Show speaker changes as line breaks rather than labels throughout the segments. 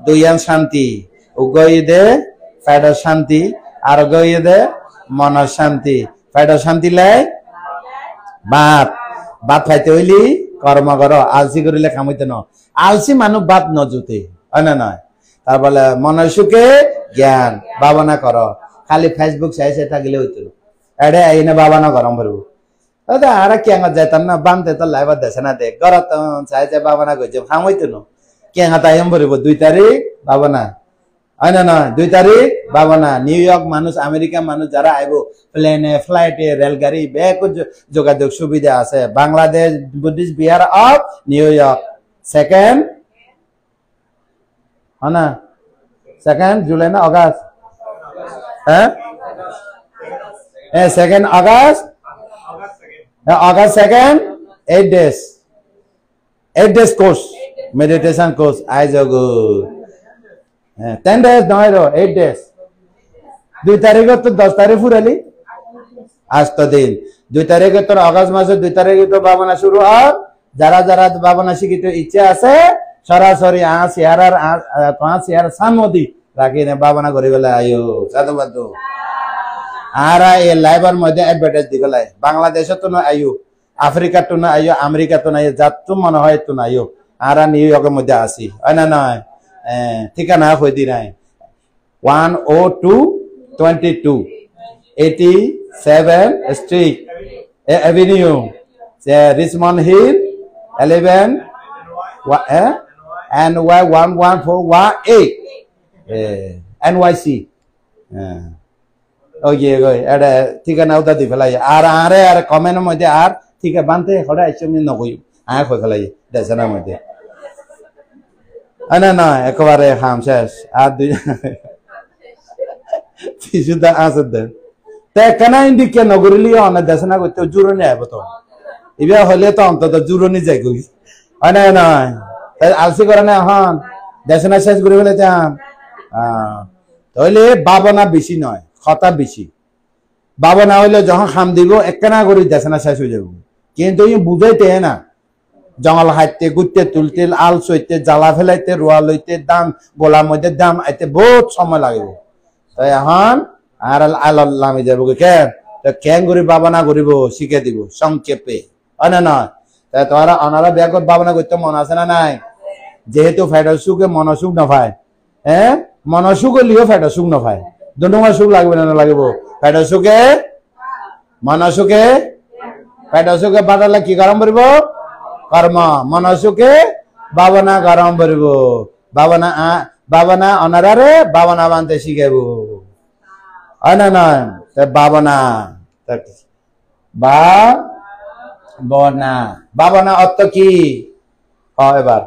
দুইয়ান শান্তি উগইদে ফেডার শান্তি আর গইদে মনের শান্তি ফেডার শান্তি লাই ভাত ভাত খাইতে হইলি কর্ম কর আলসি করিলে খামইতে ন আলসি মানুষ ভাত নজুতে হয় না নয় তার বলে মনের সুখে জ্ঞান ভাবনা কর খালি ফেসবুক চাই চাই থাকলে হইতো এডে আইনে ভাবনা গরম করবো আর কেঙ্গা যাইতাম না বানতে তো লাইবার দেশে না দেখ গর চাই চাই ভাবনা করছে খামইতো ন কেঙ্গা তাই ভরব 2 তারিখ ভাবনা হয় না নয় 2 তারিখ ভাবনা নিউ ইয়র্ক মানুষ আমেরিকা মানুষ যারা আইব প্লেনে ফ্লাইটে রেলগাড়ি ব্যাগ যোগাযোগ সুবিধা আছে Bangladesh Buddhist Bihar of new York second হয় না সেকেন্ড জুলাই না অগাস্ট হ্যাঁ second August August second 8 days course meditation course I go 10 days নয় 8 days 2 তারিখে তো 10 তারিখ ফুরালি আজ তো দিন 2 তারিখে তোর অগাস্ট মাসে 2 তারিখে তো ভাবনা শুরু হয় যারা যারা ভাবনা শিখিতে ইচ্ছা আছে সরাসরি পাঁচ ইয়ার সামদি রাখি না ভাবনা করি বলে আয়ো সাধুবাদ আর এই লাইভের মধ্যে অ্যাডভার্টাইজ দি গেলাই বাংলাদেশে তো না আয়ো আফ্রিকা তো না আয়ো আমেরিকা তো না যাত তো মনে হয় তো না আয়ো আর নিউ ইয়র্কের মধ্যে আসি হয় না নয় ঠিকানা হয়ে দি নাই 10222 87 Street Avenue Richmond Hill 11 NY 11418 NYC ওকে এটা ঠিকানা ওটা দি ফেলাই আর আর কমেন্টের মধ্যে আর ঠিক আছে বানতে হড়া আইছো আমি নকই আয় কই ফেলাই দেশনার মধ্যে না না একবারে খাম শেষ আর দুই কিছুটা আছে দেন তে কেন ইন্ডিকে নগরিলি অনেক দেশনা করতে জুরনি আইব তো ইবে হলে তো অন্তত জুরনি যাই কই হয় না না আলসি করে না হন দেশনা শেষ করে ফেলে যাম তাহলে ভাবনা বেশি নয় কথা বেশি ভাবনা হইলে যখন খাম দিব একখানা করে দেশনা শেষ হয়ে যাব কিন্তু বুঝাইতে না জঙ্গল হাইতে গুতে তুলতে আল সইতে জ্বালা ফেলাইতে রোয়া লইতে দাম গোলার মধ্যে দাম আইতে বহুত সময় লাগিব তো এখন আর আল নামে যাব কেন কেন করে ভাবনা করিব শিখে দিব সংক্ষেপে হয় না নয় তাই তোমারা অনারা ব্যাগত ভাবনা করতে মন আছে না নাই যেহেতু ফেডার সুখে মনসুখ নফায় হ্যাঁ মনসুখ হলেও ফেডার সুখ নফায় দুটোমার সুখ লাগবে না লাগবে ফেডার সুখে মনসুখে ফেডার সুখে বাড়ালে কি গরম করব কর্ম মনসুখে ভাবনা গরম করব ভাবনা অনারারে ভাবনা বানতে শিখাইব হয় না নয় ভাবনা ভাবনা অর্থ কি হয় এবার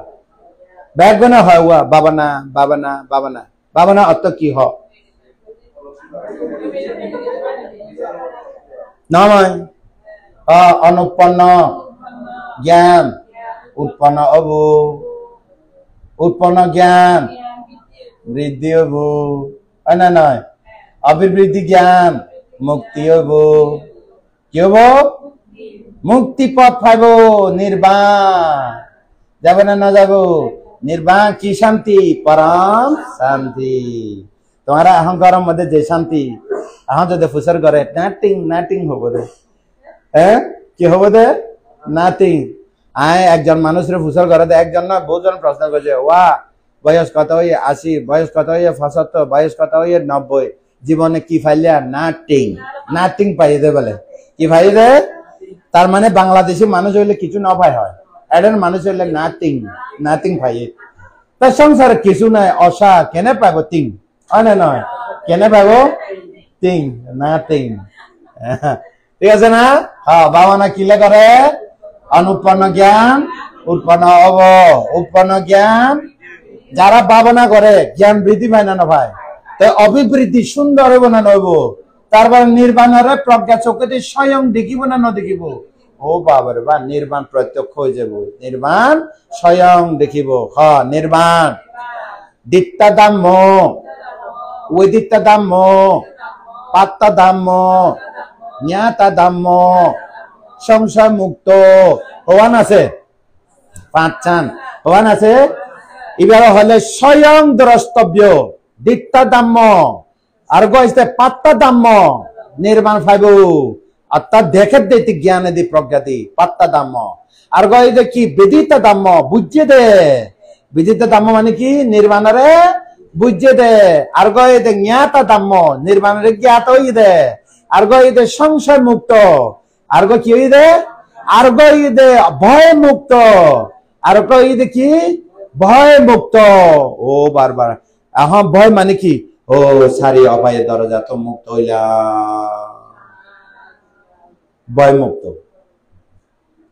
ব্যাগ না হয় ভাবনা ভাবনা ভাবনা ভাবনা অর্থ কি হয় নয় অনুৎপন্ন জ্ঞান উৎপন্ন হব উৎপন্ন জ্ঞান বৃদ্ধি হব হয় না নয় অভিবৃদ্ধি জ্ঞান মুক্তি হব কি হব মুক্তি পথ পাইব নির্বাণ যাবে না যাব নির্বাণ কি শান্তি পরম শান্তি তোমার অহংকারের মধ্যে যে শান্তি এখন যদি ফুসর করে নাটিং নাটিং হবো দে হ্যাঁ কি হবো দে নাটিং আয় একজন মানুষের ফুসর করে দে একজন না বহুজন প্রশ্ন করছে ওয়া বয়স কত হয়ে 80 বয়স কত হয়ে 75 বয়স কত হয়ে 90 জীবনে কি ফাইলিয়া নাটিং নাটিং পাই দে বলে কি ফাই দে তার মানে বাংলাদেশি মানুষ হইলে কিছু না পাই হয় এডেন মানুষ হইলে নাটিং নাটিং পাই তার সংসারে কিছু নাই অসা কেনে পাবো তিং হয় না নয় কেনে পাবো তিং নাটিং ঠিক আছে না হ্যাঁ ভাবনা কিলে করে অনুৎপন্ন জ্ঞান উৎপন্ন হব উৎপন্ন জ্ঞান যারা ভাবনা করে জ্ঞান বৃদ্ধি পায় না ভাই তাই অভিবৃদ্ধি সুন্দর হইব না নইব তারপর নির্বাণের প্রজ্ঞা চোখে স্বয়ং দেখিব না ন দেখিব ও বাবার বা নির্বাণ প্রত্যক্ষ হয়ে যাব নির্বাণ স্বয়ং দেখিব হ নির্বাণ দিত্তা দাম্য ওইদিত্তা দাম্য পাত্তা দাম্য জ্ঞাতা দাম্য সংশয় মুক্ত হওয়ান আছে 5 চান হওয়ান আছে এবার হলে স্বয়ং দ্রষ্টব্য দিত্তা দাম্য আর গইতে পাত্তা দাম্য নির্মাণ পাইব অর্থাৎ দেখে দিতে জ্ঞানে দি প্রজ্ঞা দি পাত্তা দাম্য আর গইতে কি বিদিতা দাম্য বুঝিয়ে দে বিদিতা দাম্য মানে কি নির্মাণরে বুঝিয়ে দে আর গইতে জ্ঞাতা দাম্য নির্মাণরে জ্ঞাত হই দে আর গইতে সংশয় মুক্ত আর কি হই দে আর গইতে ভয় মুক্ত আর গইতে কি ভয় মুক্ত ও বারবার এখন ভয় মানে কি ও সারি অপায়ের দরজা তো মুক্ত হইলা ভয় মুক্ত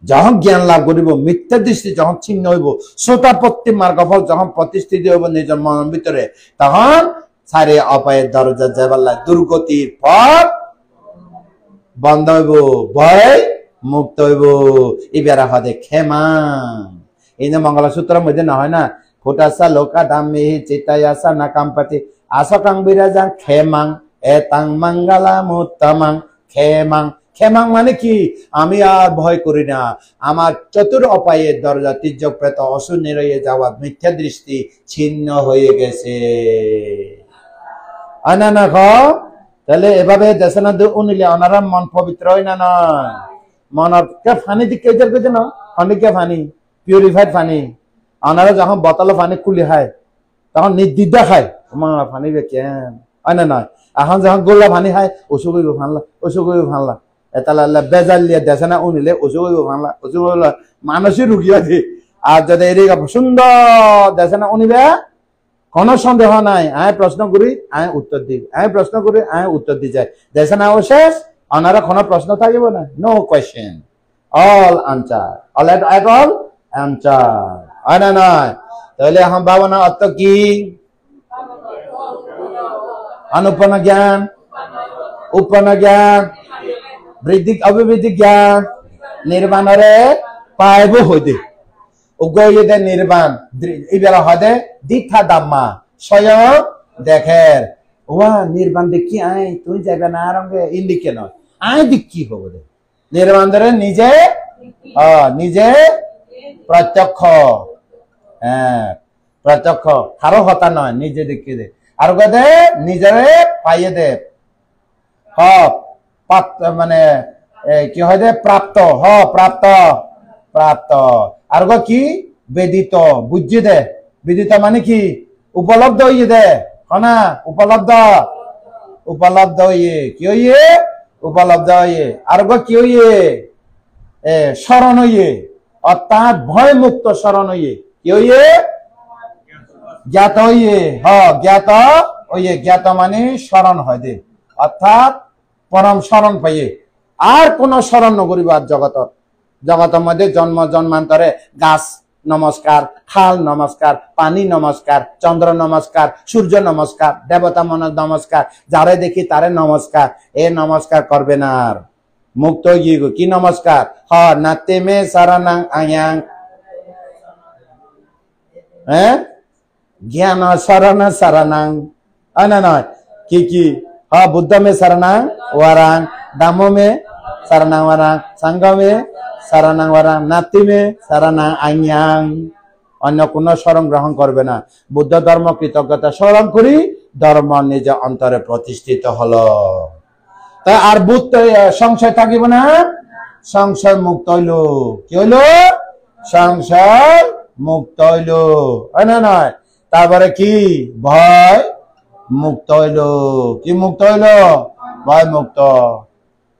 যখন জ্ঞান লাভ করিব মিথ্যা দৃষ্টি যখন ছিন্ন হইব শ্রোতাপত্তি মার্গফল যখন প্রতিষ্ঠিত হইব নিজের মনের ভিতরে তখন সারি অপায়ের দরজা যাবার দুর্গতির পথ বন্ধ হইব ভয় মুক্ত হইব এবার হদে ক্ষমা এই যে মঙ্গলসূত্রের মধ্যে না হয় না ফুটাসা লোকা দামি চিতায়াসা না কাম্পাতি আসকাং বিরাজাং খেমাং এতাং মঙ্গলা মুত্তমাং খেমাং খেমাং মানে কি আমি আর ভয় করি না আমার চতুর অপায়ের দরজা তির্যক প্রেত অসুর নিরয়ে যাওয়া মিথ্যা দৃষ্টি ছিন্ন হয়ে গেছে আনা না খ তাহলে এভাবে দেশনা উনিলে ওনারা মন পবিত্র হয় না নয় মনের ফানি দিকে না অনেকে ফানি পিউরিফাইড পানি ওনারা যখন বোতলে পানি খুলি খায় তখন নির্দিদা খায় আমার পানি কেন হয় না নয় এখন যখন গোল্লা পানি খায় ওষু কৰিব ভানলা এটা বেজাল লিয়া দেশে না উনিলে ওষু কৰিব ভানলা ওষু কৰিব মানসিক রুগী আছে আর যদি এরি সুন্দর দেশে না উনিবে কোনো সন্দেহ নাই আয় প্রশ্ন করি আয় উত্তর দিই আয় প্রশ্ন করি আয় উত্তর দি যায় দেশে না ও শেষ ওনারা কোনো প্রশ্ন থাকিব না no question all answer all at all answer হয় না নয় তাহলে এখন ভাবনা অর্থ কি অনুপন্ন জ্ঞান উপন্ন জ্ঞান বৃদ্ধি অভিবৃদ্ধি জ্ঞান নির্মাণরে পাইব হইতে উগ্রদে নির্মাণ এবার হদে দীক্ষা দাম্মা স্বয়ং দেখের ওয়া নির্মাণ দেখি আয় তুই যাবে না রঙে ইন্দিকে নয় আয় দিক কি হবো দে নির্মাণ ধরে নিজে নিজে প্রত্যক্ষ হ্যাঁ প্রত্যক্ষ কারো হতা নয় নিজে দেখে দে আর গদে নিজেরে পাইয়ে দে মানে কি হয় দে প্রাপ্ত প্রাপ্ত প্রাপ্ত আর কি বেদিত বুঝিয়ে দে বেদিত মানে কি উপলব্ধ হইয়ে দে না উপলব্ধ উপলব্ধ হইয়ে কি হইয়ে উপলব্ধ হইয়ে আর কি হইয়ে স্মরণ হইয়ে অর্থাৎ ভয় মুক্ত স্মরণ হইয়ে কি হইয়ে জ্ঞাত হইয়ে জ্ঞাত হইয়ে জ্ঞাত মানে স্মরণ হয় দে অর্থাৎ পরম স্মরণ পাইয়ে আর কোন স্মরণ নকরিবার জগতত জগতের মধ্যে জন্ম জন্মান্তরে গাছ নমস্কার খাল নমস্কার পানি নমস্কার চন্দ্র নমস্কার সূর্য নমস্কার দেবতা মন নমস্কার যারে দেখি তারে নমস্কার এ নমস্কার করবে না আর মুক্ত হয়ে কি নমস্কার নাতে মে শরণাং আয়াং হ্যাঁ জ্ঞান শরণ শরণাং না নয় কি বুদ্ধ মে শরণাং ওয়ারাং দামো মে শরণাং ওয়ারাং সংঘ মে শরণাং ওয়ারাং নাতি মে শরণাং আয়াং অন্য কোন শরণ গ্রহণ করবে না বুদ্ধ ধর্ম কৃতজ্ঞতা স্মরণ করি ধর্ম নিজ অন্তরে প্রতিষ্ঠিত হলো তা আর বুদ্ধ সংশয় থাকিব না সংশয় মুক্ত হইল কি হইল সংশয় মুক্ত হইল হয় না নয় তারপরে কি ভয় মুক্ত হইল কি মুক্ত হইল ভয় মুক্ত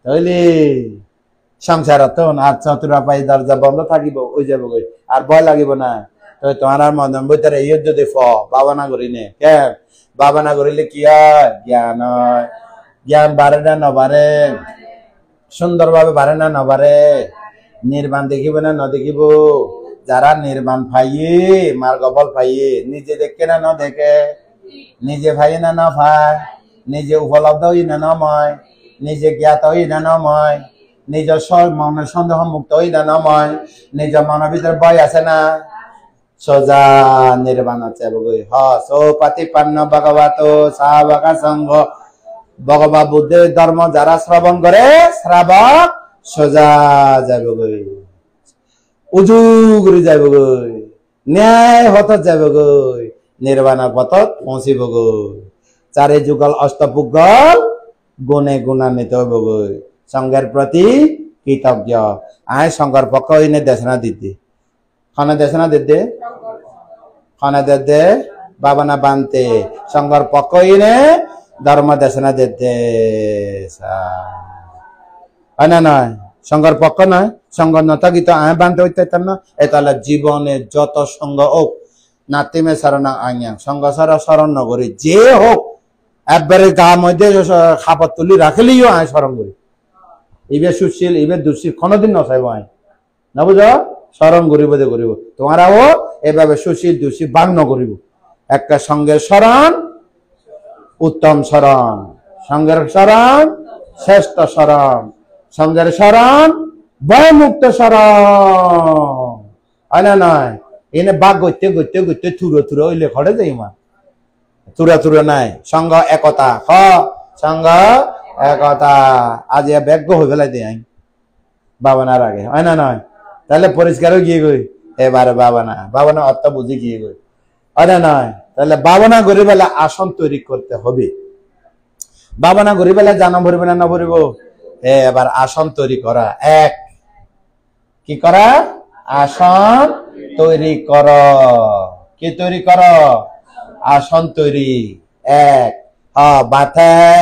হইলে সংসার আর চতুরাপাই দরজা বন্ধ থাকিব ওই যাব আর ভয় লাগিব না তো তোমার মনের ভিতরে এই যদি ভাবনা করি নে কেন ভাবনা করিলে কি হয় জ্ঞান হয় জ্ঞান বাড়ে না নবাড়ে সুন্দর ভাবে বাড়ে না নবাড়ে নির্বাণ দেখিব না নদেখিব যারা নির্বাণ পাইয়ে মার্গফল পাইয়ে নিজে দেখে না দেখে নিজে ভাই না না ভাই নিজে উপলব্ধ হই না নময় নিজে জ্ঞাত হই না নময় নিজ মনের সন্দেহ মুক্ত হই না নময় নিজ মনের ভিতরে ভয় আছে না সোজা নির্বাণ আছে সোপাতিপন্ন ভগবত সাবকা সংঘ ভগবান বুদ্ধের ধর্ম যারা শ্রবণ করে শ্রাবক সোজা যাব গই উজু করে যাব গই ন্যায় হত যাব গৈ নির্বাণৰ পথত পৌঁছিব গৈ চাৰি যুগল অষ্টপুগল গুণে গুণান্বিত হব গৈ সংঘের প্রতি কৃতজ্ঞ আয় সংঘর পক্ষ ইনে দেশনা দিদি খানা দেশনা দিদি খানা দে বাবানা বানতে সংঘর পক্ষ ইনে ধর্ম দেশনা দিতে না নয় সংঘর পক্ষ নয় সংঘ নথাকিত আয় বানতে হইতে না এতালে জীবনে যত সংঘ হোক নাতিমে সারণ আইয়া সংঘ সারা স্মরণ নগরী যে হোক একবারে গা মধ্যে খাবার তুলি রাখলেইও আয় স্মরণ করি ইবে সুশীল ইবে দুশীল কোনোদিন নচাইব আয় না বুঝ স্মরণ করিব দে করিব তোমারাও এভাবে সুশীল দুশীল বাং নকরিব একটা সঙ্গের স্মরণ উত্তম স্মরণ সঙ্গের স্মরণ শ্রেষ্ঠ স্মরণ সঙ্গের স্মরণ ভয়মুক্ত স্মরণ হয় না নয় এনে বাঘ গইতে গইতে গইতে থুরো থুরো হইলে খড়ে যাই মা থুরা থুরা নাই সঙ্গ একতা হ সঙ্গ একতা আজ ব্যজ্ঞ হয়ে ফেলাই দিই আই বাবানার আগে হয় না নয় তাহলে পরিষ্কারও গিয়ে গই এবারে বাবানা অর্থ বুঝে গিয়ে গই হয় না নয় তাহলে বাবানা গরিব বেলা আসন তৈরি করতে হবে বাবানা গরিব বেলা জানা ভরবে না ভরিব এবার আসন তৈরি করা এক কি করা আসন তৈরি কর কি তৈরি কর আসন তৈরি এক বাথাং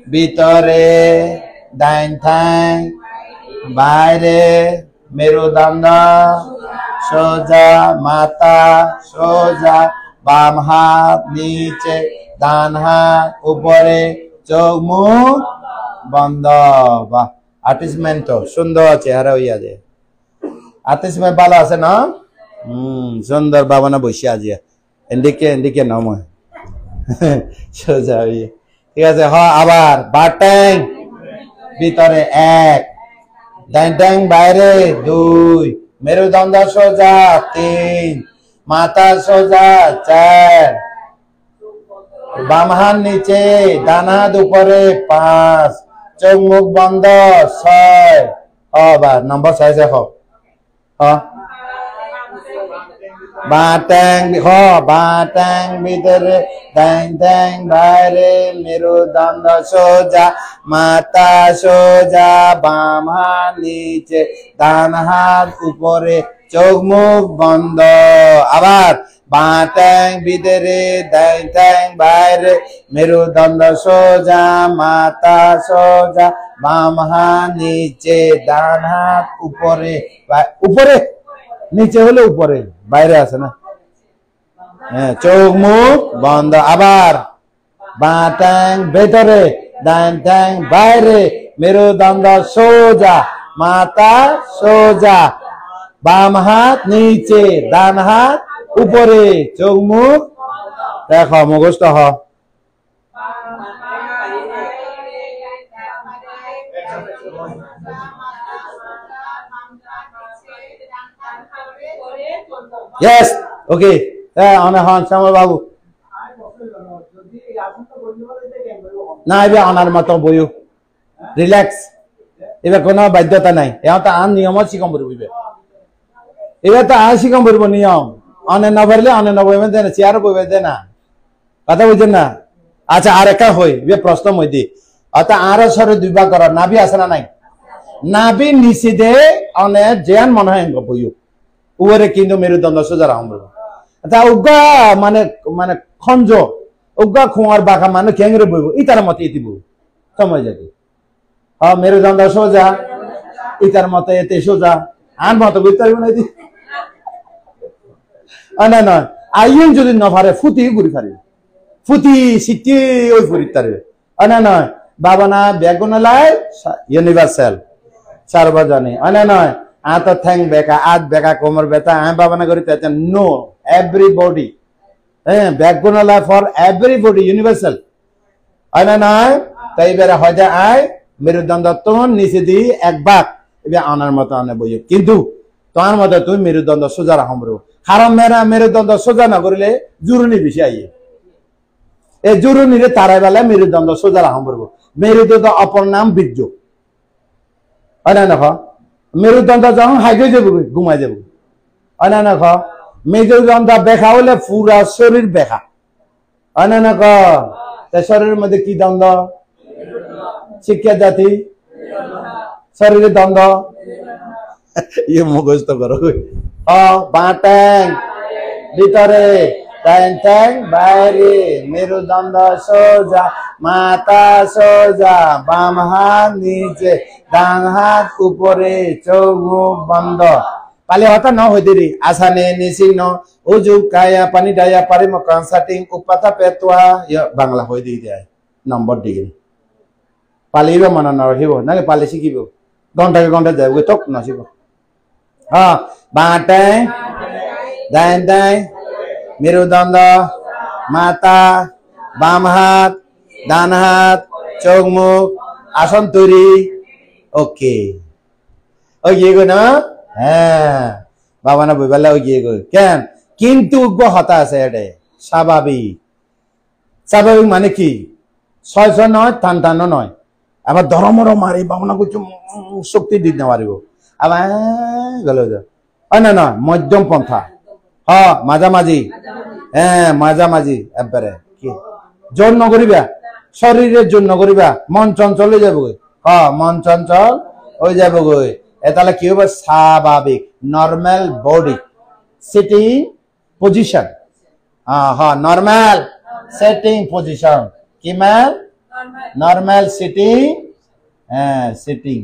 ভিতরে ডাইন ঠাং বাইরে মেরুদণ্ড সোজা মাথা সোজা বাম হাত নিচে ডান হাত উপরে চোখ মুখ বন্ধ বাহ আর্টিস্টমেন্ট তো সুন্দর চেহারা হইয়া যায় আর্টিস্টমেন্ট ভালো আছে না সুন্দর বাবানা বসে আজিয়া এদিকে নময় সোজা হইয়া ঠিক আছে আবার বাটাং ভিতরে এক ডাইন ট্যাং বাইরে দুই মেরুদণ্ড সোজা তিন মাথা সোজা চার বাম হাত নিচে ডান হাত উপরে পাঁচ চোখ মুখ বন্ধ ছয় আবার নম্বর ছয় দেখো বাটাং ভিতরে ডাইন ট্যাং বাইরে মেরুদণ্ড সোজা মাথা সোজা বাম হাত নিচে ডান হাত উপরে চোখ মুখ বন্ধ আবার বাটাং ভিতরে ডাইন ট্যাং বাইরে মেরুদণ্ড সোজা মাথা সোজা বাম হাত নিচে ডান হাত উপরে উপরে নিচে হলে উপরে বাইরে আছে না হ্যাঁ চোখ মুখ বন্ধ আবার বাটাং ভেতরে ডাইন ট্যাং বাইরে মেরুদণ্ড সোজা মাথা সোজা বাম হাত নিচে ডান হাত উপরে চোখ মুখ দেখো মুখস্থ হ Yes, okay. শ্যামল বাবু না এবার আনার মতো বইও রিল্যাক্স এবার কোনো বাধ্যতা নাই এবার তো আন নিয়মত শিকম পড়ব এবার তো আর শিকম পড়ব নিয়ম অনে না পারলে অনে না বইবে দেয় না চেয়ারও বইবে দেয় না কথা বুঝছেন না আচ্ছা আর একটা হই এবার প্রশ্ন মই দি অর্থাৎ আর সরে দুইবার করার নাভি আছে না নাই নাভি নিচে দে অনে যেন মনে হয় বইও উপরে কিন্তু মেরুদণ্ড সোজা রাখুন তা উগা মানে মানে খঞ্জ উগা খোঁয়ার বাঁকা মানে কেঙ্গরে বইব ইতার মতে ইতি বই সময় যাবে মেরুদণ্ড সোজা ইতার মতে এতে সোজা আন মতো বুঝতে পারবো না এটি না না আইন যদি ন পারে ফুটি ঘুরি পারবে ফুটি সিটি ওই ফুরি পারবে না নয় বাবা না বেগুনালাই ইউনিভার্সাল সার্বজনীন না নয় আত ঠ্যাং বেকা আত বেকা কোমর ব্যথা বাবানা করি নো এভরিবডি হ্যাঁ বেগুনালা ফর এভরিবডি ইউনিভার্সাল না নয় তাই বেড়া হয় যায় আয় মেরুদণ্ড তোর নিচে দি এক বাক এবার আনার মতো আনে বই কিন্তু তোমার মতো তুমি মেরুদণ্ড সোজা রাখম কারণ মেরুদণ্ড সোজা না করলে জুরুনি বেশি আইয়ে এই জুরুনিরে তারাই বেলা মেরুদণ্ড সোজা রাখম মেরুদণ্ড অপর নাম বীর্য হয় না দেখো মেরুদণ্ড যখন হাইকে যাব ঘুমাই যাব অনানা খ মেরুদণ্ড ব্যাখা হলে পুরা শরীর ব্যাখা অনানা ক শরীরের মধ্যে কি দ্বন্দ্ব শিক্ষা জাতি শরীরে দ্বন্দ্ব ইয়ে মুখস্থ করো বাঁ ট্যাং ভিতরে ট্যাং ট্যাং বাইরে মেরুদণ্ড সোজা মাথা সোজা বাম হাত নিচে ডান হাত উপরে চোখ মুখ বন্ধ পালে হতা ন হইদিরি আসানে নিসি ন উজু কায়া পানি ডায়া পারি মকান সাটিং উপাতা পেতোয়া বাংলা হই দি যায় নম্বর দিকে পালিবে মনে নরহিব নাকি পালি শিখিব ঘন্টাকে ঘন্টা যাবে তক নসিব হ্যাঁ বাঁটে ডাইন ডাইন মেরুদণ্ড মাথা বাম হাত ডান হাত চোখ মুখ আসন তৈরি ওকে ওই গো না হ্যাঁ বাবা না বইবেলা ওই গিয়ে গো কেন কিন্তু হতা আছে এটা স্বাভাবিক স্বাভাবিক মানে কি ছয় ছয় নয় টান টানো নয় আবার ধরমর মারি বাবনা কিছু শক্তি দিতে পারিব আবার গেল না না মধ্যম পন্থা মাঝামাঝি হ্যাঁ মাঝামাঝি একবারে কি জোর নকরিবা শরীরের জন্য করিবা মন চঞ্চল হয়ে যাবো মন চঞ্চল হয়ে যাবো গই তাহলে কি হবে স্বাভাবিক normal body sitting position normal sitting position কি ma'am normal sitting sitting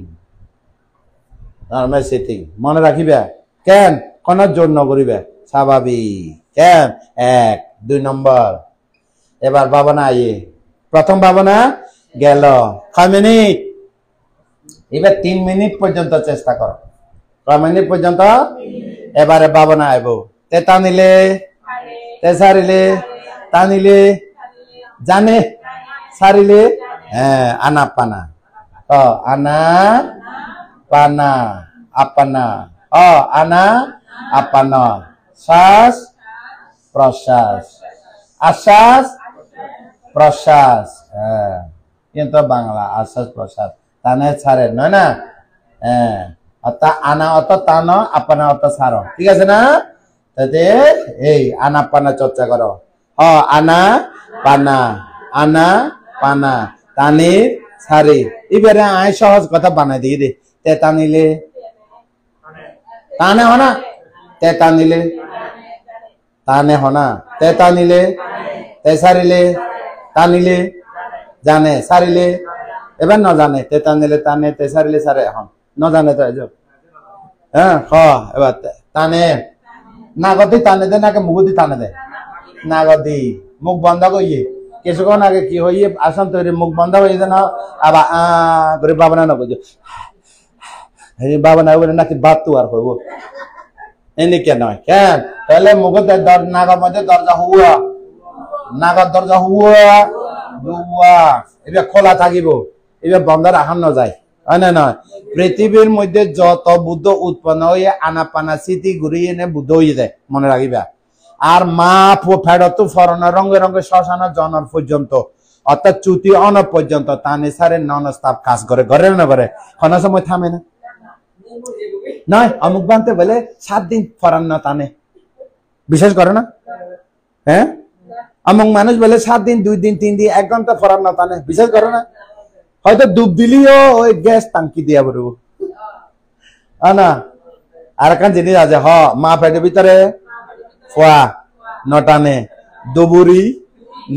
normal sitting মনে রাখিবা কেন কোন জোর নকরিবা স্বাভাবিক কেন 1 2 নম্বর এবার ভাবনা আইয়ে প্রথম ভাবনা গেল 6 মিনিট এবার 3 মিনিট পর্যন্ত চেষ্টা করো 6 মিনিট পর্যন্ত এবারে ভাবনা আইব তে টানিলে তে সারিলে টানিলে জানে সারিলে আনা পানা আনা পানা আপনা আনা আপনা শ্বাস প্রশ্বাস আশ্বাস প্রশ্বাস কিন্তু বাংলা আশ্বাস প্রশ্বাস টানে ছাড়ে নয় না আনা অত টানো আপনা অত ছাড়ো ঠিক আছে না তাতে এই আনা পানা চর্চা করো আনা পানা টানি ছাড়ি এবারে আয় সহজ কথা বানাই দিই দে তে টানিলে টানে হনা তে টানিলে টানে হনা তে টানিলে তে সারিলে টানিলে জানে সারিলে এবার ন জানে তে টানিলে টানে তে সারিলে সারে এখন ন জানে তো হ্যাঁ এবার টানে নাগদি টানে দে নাকি মুগুদি টানে দে নাগদি মুখ বন্ধ করিয়ে কিছুক্ষণ আগে কি হইয়ে আসন তৈরি মুখ বন্ধ হয়ে যায় না আবার করে বাবনা না বুঝো বাবনা বলে নাকি বাদ তো আর হইব এনে কেন কেন তাহলে মুখে নাগর মধ্যে দরজা হুয়া নাগর দরজা হুয়া এবার খোলা থাকিব এবার বন্ধ রাখান না যায় হয় না নয় পৃথিবীর মধ্যে যত বুদ্ধ উৎপন্ন হয়ে আনাপানা স্মৃতি ঘুরিয়ে এনে বুদ্ধ হয়ে যায় মনে রাখিবা আর মা ফেরত ফরনা রঙে রঙে শ্মশান জনর পর্যন্ত অর্থাৎ চুতি অন পর্যন্ত টানে সারে নন স্টাফ কাজ করে ঘরে না করে কোন সময় থামে না নয় অমুক বানতে বলে 7 দিন ফরান না টানে বিশেষ করে না হ্যাঁ অমুক মানুষ বলে 7 দিন 2 দিন 3 দিন 1 ঘন্টা ফরান না টানে বিশেষ করে না হয়তো ডুব দিলিও ওই গ্যাস টাঙ্কি দিয়া বলব না আর একখান জিনিস আছে মা পেটের ভিতরে ফোয়া নটানে দুবুরি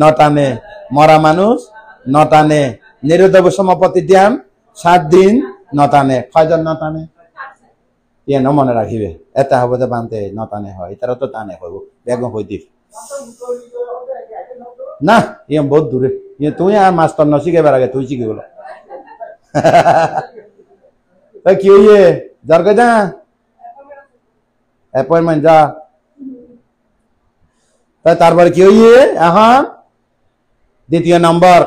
নটানে মরা মানুষ নটানে নিরুদ্রব্য সমাপতি ধ্যান 7 দিন নটানে কয়জন নটানে ন মনে রাখিবে এটা হব যে বানতে নটানে হয় এটারও তো টানে হইব বেগম হই দিস না বহুত দূরে তুই আর মাস্টার ন শিখাবার আগে তুই শিখে গেল কি হইয়ে যার কে যা অ্যাপয়েন্টমেন্ট যা তারপরে কি হইয়ে এখন দ্বিতীয় নম্বর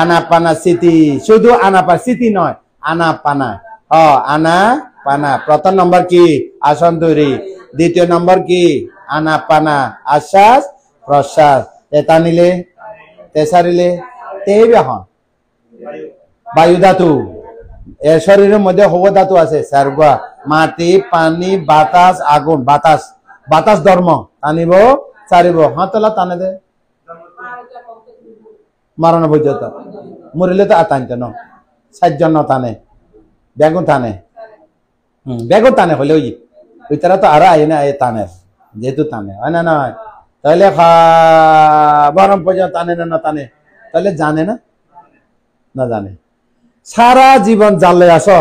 আনাপানা স্মৃতি শুধু আনাপা স্মৃতি নয় আনাপানা আনাপানা প্রথম নম্বর কি আসন তৈরি দ্বিতীয় নম্বর কি আনাপানা আশ্বাস প্রশ্বাস তেতা নিলে তেসারিলে তেই এখন বায়ু ধাতু এর শরীরের মধ্যে হব ধাতু আছে সার্গা মাটি পানি বাতাস আগুন বাতাস বাতাস ধর্ম টানিব চারিব হাতলা টানে দে মারানো পর্যন্ত মরিলে তো টানতে ন 60 জন টানে বেগুন টানে বেগুন টানে হলে ওই তারা তো আরো আয় না টানে যেহেতু টানে হয় না নয় তাহলে বারম পর্যন্ত টানে না টানে তাহলে জানে না জানে সারা জীবন জানলে আসো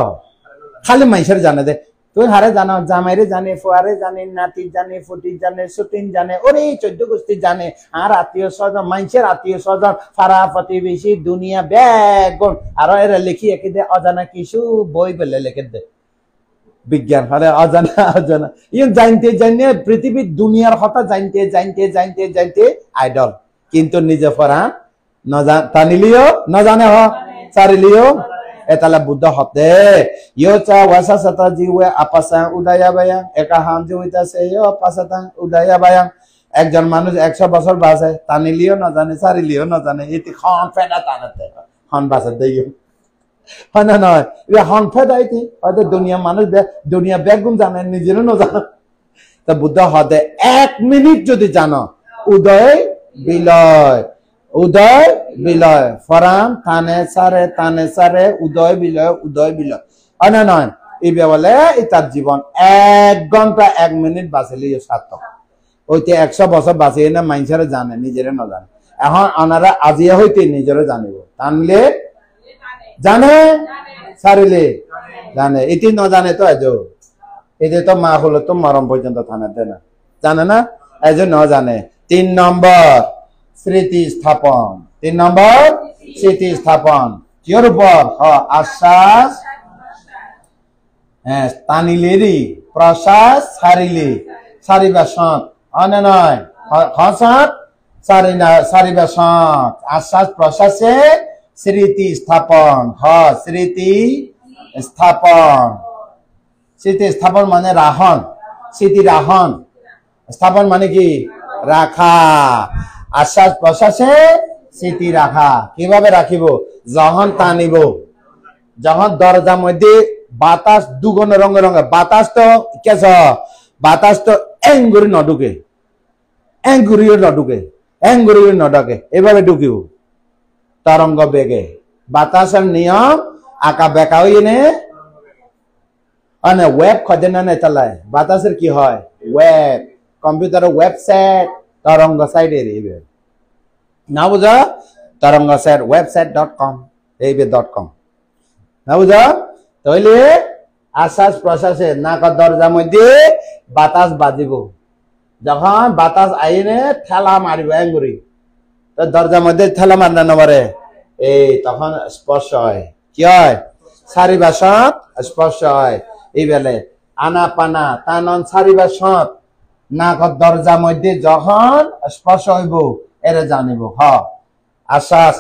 খালি মানুষের জানে দে তুই হারে জানো জামাইরে জানে ফুয়ারে জানে নাতি জানে ফুটি জানে সুটিন জানে ওরে 14 গোষ্ঠী জানে আর আত্মীয় স্বজন মানুষের আত্মীয় স্বজন ফারা প্রতিবেশী দুনিয়া বেগুন আর এরা লিখি একে দে অজানা কিছু বই বলে লিখে দে বিজ্ঞান হারে অজানা ইন জানতে জানে পৃথিবীর দুনিয়ার কথা জানতে আইডল কিন্তু নিজে পড়া টানিলিও না জানে হ চারিলিও etala buddha hote yocha wasasata jiwe apasang udaya bayang ekahan jiwita seyo apasatang udaya bayang একজন মানুষ 100 বছর বাঁচে টানিলিও না জানে চারিলিও না জানে এটি খন ফেদা টানাতে খন বাঁচে দেইও হয় না নয় এ খন ফেদা এটি হয়তো দুনিয়া মানুষ দুনিয়া বেগুন জানে নিজেরও না জানে তা বুদ্ধ হতে 1 মিনিট যদি জানো উদয় বিলয় ফরাম টানে সারে উদয় বিলয় না নয় এই বলে তার জীবন 1 ঘন্টা 1 মিনিট বাঁচলে সার্থক ওইতে 100 বছর বাঁচিয়ে না মানুষেরা জানে নিজেরা না জানে এখন ওনারা আজিয়া হইতে নিজেরা জানিব টানলে জানে সারিলে জানে এটি না জানে তো আজ এতে তো মা হলো তো মরম পর্যন্ত থানাতে না জানে না এই যে না জানে 3 নম্বর স্মৃতি স্থাপন 3 নম্বর স্মৃতি স্থাপন কির উপর আশ্বাস টানিলেরি প্রশ্বাস সারিবা সৎ অনে নয় হসাত সারিবা সৎ আশ্বাস প্রশ্বাসে স্মৃতি স্থাপন স্মৃতি স্থাপন মানে রাহন স্মৃতি রাহন স্থাপন মানে কি রাখা আশ্বাস প্রশ্বাসে স্মৃতি রাখা কিভাবে রাখিব যখন টানিব যখন দরজার মধ্যে বাতাস দুগুণ রঙে বাতাস তো কেছ বাতাস তো এঙ্গুরি নডুকে এভাবে ঢুকিব তরঙ্গ বেগে বাতাসের নিয়ম আঁকা বেকা হয়ে নে ওয়েব খদে না চালায় বাতাসের কি হয় ওয়েব কম্পিউটারের ওয়েবসাইট তরঙ্গ সাইডে না বুঝা তরঙ্গ সাইট website.com .com না বুঝা তাহলে আশ্বাস প্রশ্বাসে নাকের দরজার মধ্যে বাতাস বাজিব যখন বাতাস আইনে ঠেলা মারিব এঙ্গুরি তো দরজার মধ্যে ঠেলা মারনা নবারে এই তখন স্পর্শ হয় কি হয় সারিবা সৎ স্পর্শ হয় এই বেলে আনা পানা টানন সারিবা সৎ নাকের দরজার মধ্যে যখন স্পর্শ হইব এরা জানিব আশ্বাস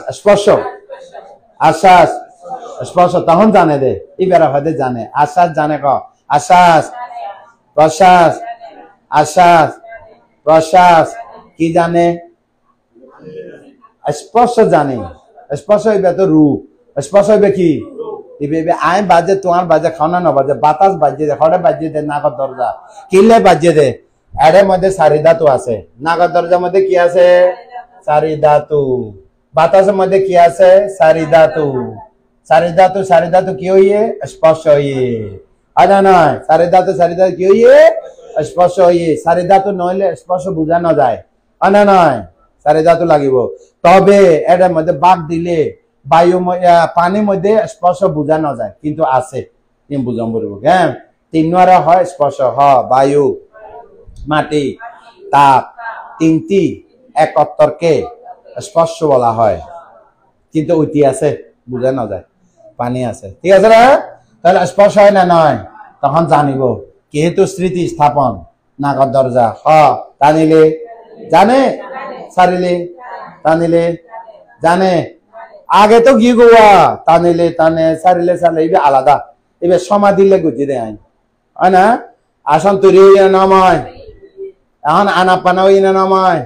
স্পর্শ তখন জানে দে এবারে হয়তো জানে আশ্বাস জানে আশ্বাস কি জানে স্পর্শ জানে স্পর্শ হইবে তো রূপ স্পর্শ হইবে কি আই বাজে তোমার বাজে খাওয়া না বাজে বাতাস বাজিয়ে দে খড়ে বাজিয়ে দে নাগর দরজা কিলে বাজিয়ে দে এর মধ্যে চারি ধাতু আছে নাগর দরজার মধ্যে কি আছে চারি ধাতু বাতাসের মধ্যে কি আছে চারি ধাতু কি হইয়ে স্পর্শ হইয়ে আনা নয় চারি ধাতু কি হইয়ে স্পর্শ হইয়ে চারি ধাতু নইলে স্পর্শ বোঝানো যায় আনা নয় চারি ধাতু লাগিব তবে এর মধ্যে বাদ দিলে বায়ু পানির মধ্যে স্পর্শ বোঝানো যায় কিন্তু আছে তিন বুঝাম বলবো হ্যাঁ 3 নম্বরে হয় স্পর্শ বায়ু মাটি তাপ 3টি একত্তরকে স্পর্শ বলা হয় কিন্তু ওইটি আছে বোঝানো যায় পানি আছে ঠিক আছে না তাহলে স্পর্শ হয় না নয় তখন জানিব যেহেতু স্মৃতি স্থাপন নাগর দরজা টানিলে জানে টানিলে জানে আগে তো কি গোয়া টানিলে টানে সারিলে এবার আলাদা এবার সমাধিলে গুজি দেয় হয় না আসন তৈরি হইয়া নামায় এখন আনা পানা হইয়া নামায়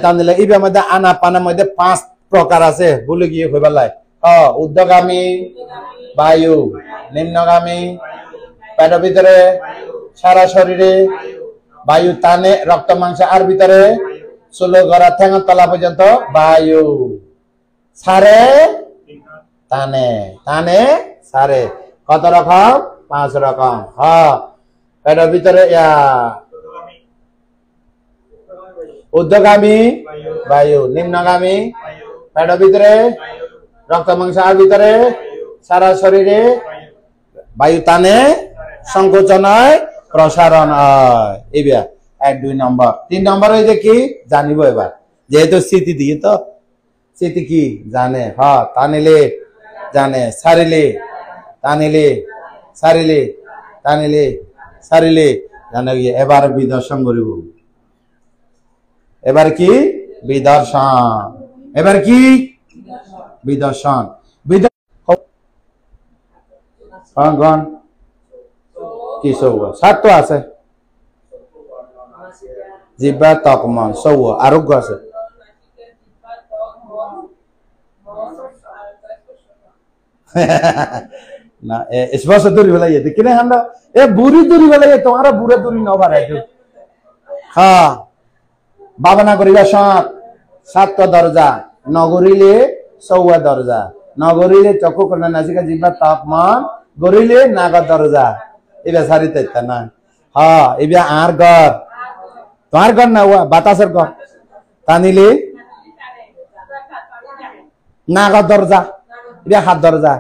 টানিলে এবার মধ্যে আনা পানার মধ্যে 5 প্রকার আছে বলে গিয়ে হইবার লাই ঊর্ধ্বগামী বায়ু নিম্নগামী পেটের ভিতরে সারা শরীরে বায়ু টানে রক্ত মাংস আর ভিতরে চুলো গড়া ঠ্যাঙের তলা পর্যন্ত বায়ু সারে টানে টানে সারে কত রকম 5 রকম পেটের ভিতরে ঊর্ধ্বগামী বায়ু নিম্নগামী পেটের ভিতরে রক্ত মাংস আর ভিতরে সারা শরীরে বায়ু টানে সংকোচন হয় প্রসারণ হয় এইবা 1 2 নম্বর 3 নম্বর হইছে কি জানিব এবার যেহেতু স্মৃতি দিয়ে তো স্মৃতি কি জানে টানিলে জানে সারিলে টানিলে সারিলে টানিলে সারিলে জানে এবার বিদর্শন করিব এবার কি বিদর্শন এবার কি বিদর্শন গণ কি সৌগ 7 তো আছে জিহ্বা ত্বক মন সৌগ আরোগ্য আছে না স্পর্শ দূরি বেলা ये किने हम ए बुरी दूरी बेला ये तुम्हारा बुरा दूरी न भरा है भावना करिबा 7 दर्जा नगरिले 14 दर्जा नगरिले चक्षु कर्ण नासिका जिह्वा ত্বক মন গরিলে নাগ দরজা এবা সারিতে না এবা আর ঘর তোমার ঘর না হুয়া বাতাসের ঘর টানিলে নাগ দরজা এবা হাত দরজা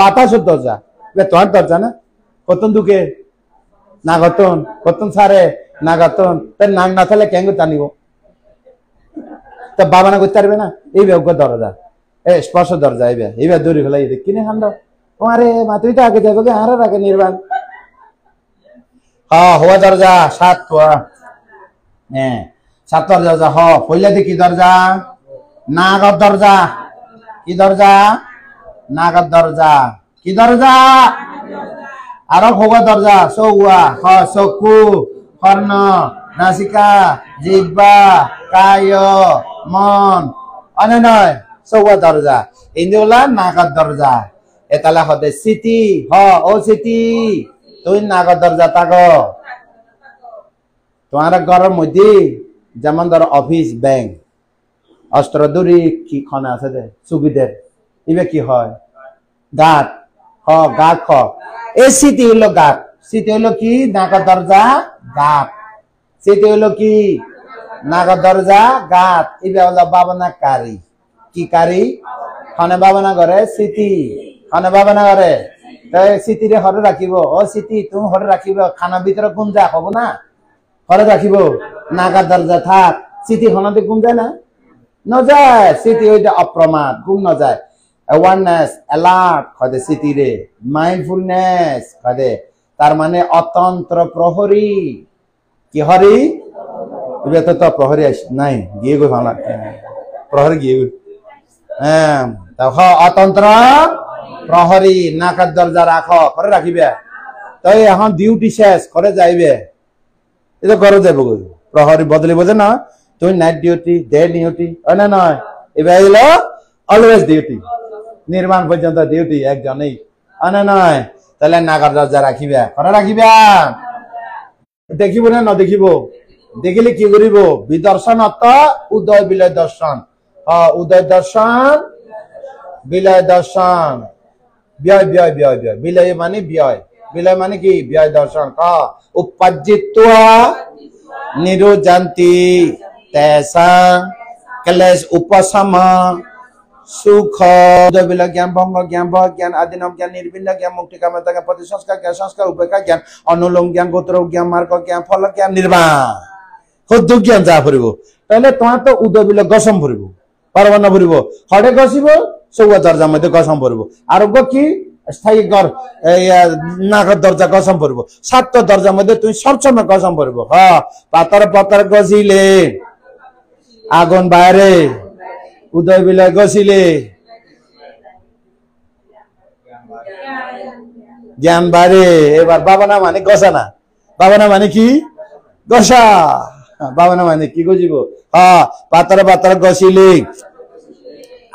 বাতাসের দরজা এবা তোমার দরজা না কতন দুকে নাগতন কতন সারে নাগতন তার নাগ না থাকলে কেন টানিব তা বাবা না করতে পারবে না এই বেগ দরজা স্পর্শ দরজা এবা দূরি ফেলাই কিনে খান দাও तुम्हारे मातृ आगे देखोगे हारा रखे निर्वाण हुआ दर्जा 7 हुआ 7 दर्जा पहले थी की दर्जा नागत दर्जा की दर्जा नागत दर्जा की दर्जा आरक हुआ दर्जा सो हुआ चक्षु कर्ण नासिका जिह्वा काय मन अनय सो हुआ दर्जा इंदुला नागत दर्जा एताला हदे सिटी ओ सिटी तुई नागत दर्जा ताको तुम्हारा घर मध्य जेमन धर ऑफिस बैंक अस्त्रदूरी की खना আছে দে সুবিধে ইবে কি হয় গাট গাট এই সিটি হলো গাট সিটি হলো কি নাগত দরজা গাট সিটি হলো কি নাগত দরজা গাট ইবে হলো ভাবনা কারি কি কারি খানে ভাবনা করে সিটি খানা বাবা না করে সিটিরে হরে রাখিব ও সিটি তুমি হরে রাখিব খানা ভিতরে গুঞ্জা হব না হরে রাখিব নাগা দরজা থাক সিটি খানাতে গুম যায় না ন যায় সিটি ওইটা অপ্রমাদ গুম ন যায় অ্যাওয়ারনেস অ্যালার্ট কদে সিটি রে মাইন্ডফুলনেস কদে তার মানে অতন্ত্র প্রহরী কি হরি ইবে তো প্রহরী নাই গিয়ে গো ভালো প্রহরী গিয়ে তা অতন্ত্র প্রহরী নাকার দরজা রাখো করে রাখিবে তো এখন ডিউটি শেষ করে যাইবে এটা করে যাবো প্রহরী বদলি বোঝে না তুমি নাইট ডিউটি ডে ডিউটি না নয় এবার হলো অলওয়েজ ডিউটি নির্মাণ পর্যন্ত ডিউটি একজনেই না নয় তাহলে নাকার দরজা রাখিবে করে রাখিবে দেখিব না না দেখিব দেখিলে কি করিব বিদর্শন অর্থ উদয় বিলয় দর্শন উদয় দর্শন বিলয় দর্শন ব্যয় ব্যয় ব্যয় ব্যয় বিলয় মানে ব্যয় বিলয় মানে কি ব্যয় দর্শন উপার্জিত্বা নিরুজন্তি তেসা ক্লেশ উপশম সুখ বিলয় জ্ঞান ভঙ্গ জ্ঞান ভয় জ্ঞান আদিনম জ্ঞান নির্বিন্ন জ্ঞান মুক্তি কামতা জ্ঞান প্রতি সংস্কার জ্ঞান সংস্কার উপেক্ষা জ্ঞান অনুলোম জ্ঞান গোত্র জ্ঞান মার্গ জ্ঞান ফল জ্ঞান নির্বাণ খুদ জ্ঞান যা ফুরিব তাহলে তোমার তো উদয় বিলয় গসম ফুরিব পারব না ফুরিব হরে গসিব চৌয়া দরজার মধ্যে গসম পড়ব আরোগ্য কি স্থায়ী ঘর নাগর দরজা গসম পড়ব 7 দরজার মধ্যে তুমি সবসময় গসম পড়ব পাতার পাতার গসিলে আগুন বাইরে উদয় বিলয় গসিলে জ্ঞান বাইরে এবার বাবানা মানে গসা না বাবানা মানে কি গসা বাবানা মানে কি গজিব পাতার পাতার গসিলে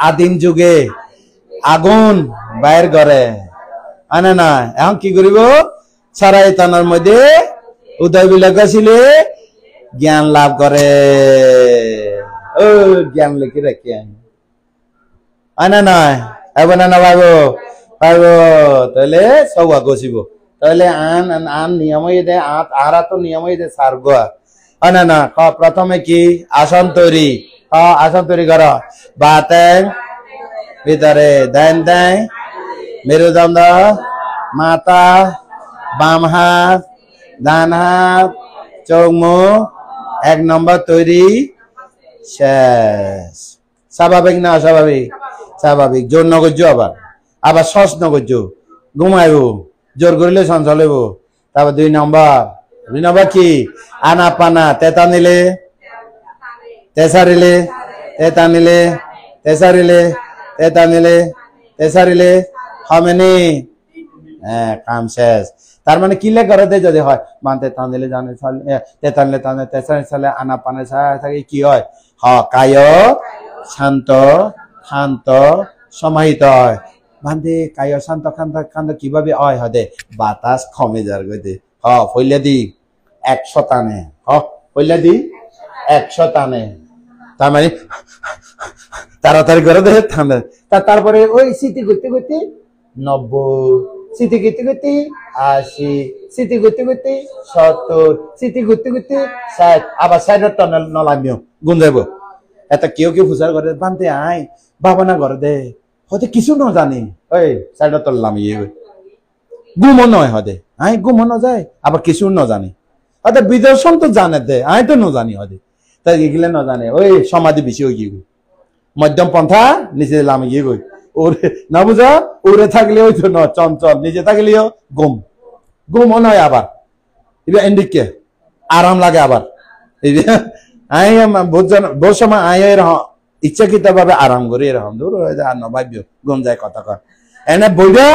আদিম যুগে আগুন বাইর করে আনে না এখন কি করিব সারাই তানার মধ্যে উদয় বিলাক গেছিলে জ্ঞান লাভ করে ও জ্ঞান লিখে রাখি আনা নয় এবার না পাইব পাইব তাহলে সৌয়া গছিব তাহলে আন আন নিয়মই দে আরা তো নিয়মই দে সার গোয়া আনা না প্রথমে কি আসন তৈরি আসন তৈরি কর বাতেন ভিতরে দেন দেন মেরুদণ্ড মাথা বাম হাত ডান হাত চোখ মুখ 1 নম্বর তৈরি শেষ স্বাভাবিক না অস্বাভাবিক স্বাভাবিক জোর নগর্য আবার আবার শ্বাস নগর্য ঘুমাইব জোর করিলে চঞ্চল হইব তারপর 2 নম্বর কি আনা পানা তেতা নিলে তেসারিলে তেতা নিলে তেসারিলে তেতা নিলে তেসারিলে হমেনি কাম শেষ তার মানে কিলে করতে যদি হয় মানতে টানলে জানে তেতানলে টানে তেসারে সালে আনা পানে থাকে কি হয় কায় শান্ত শান্ত সমাহিত হয় বান্ধে কায় শান্ত শান্ত শান্ত কিভাবে হয় হদে বাতাস কমে যার গদে ফইলে দি 100 টানে ফইলে দি 100 টানে তার মানে তাড়াতাড়ি করে দে ঠান্ডা তারপরে ওই স্মৃতি করতে করতে 90 স্মৃতি করতে করতে 80 স্মৃতি করতে করতে 70 স্মৃতি করতে করতে 60 আবার 60 টন নলামিও গুন যাবো এটা কেউ কেউ ফুসার করে বানতে আয় ভাবনা করে দে হতে কিছু ন জানি ওই 60 টন লামিয়ে গুমো নয় হদে আয় গুমো ন যায় আবার কিছু ন জানি হতে বিদর্শন তো জানে দে আয় তো ন জানি হদে তাই এগুলো ন জানে ওই সমাধি বেশি হয়ে গিয়ে মধ্যম পন্থা নিচে লামিয়ে গই ওরে না বুঝা ওরে থাকলে ওই তো ন চঞ্চল নিচে থাকলেও গুম গুমও নয় আবার এবার এন্ডিকে আরাম লাগে আবার এই যে আই বহু সময় আয় এরকম ইচ্ছাকৃত ভাবে আরাম করি এরকম দূর হয়ে যায় আর নভাব্য গুম যায় কথা কয় এনে বইরা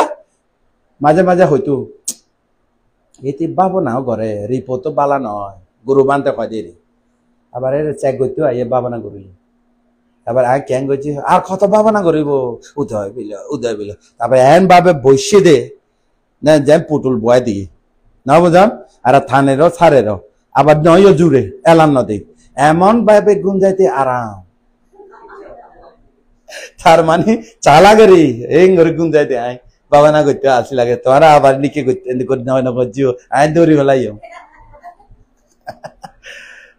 মাঝে মাঝে হয়তো এটি ভাবনাও করে রিপোর্টও বালা নয় গুরু বানতে কয় দিয়ে আবার এর চেক করতে হয় ভাবনা করিল তারপর আয় কেন করছি আর কত ভাবনা করিব উদয় বিল তারপরে এন ভাবে বসে দে না যে পুতুল বয় দিই না বুঝাম আর থানেরও ছাড়েরও আবার নয় জুড়ে এলান নদী এমন ভাবে গুন যাইতে আরাম তার মানে চালাগারি এই করে গুন যাইতে আয় ভাবনা করতে আসি লাগে তোরা আবার নিকে করতে নয় না করছিও আয় দৌড়ি ফেলাইও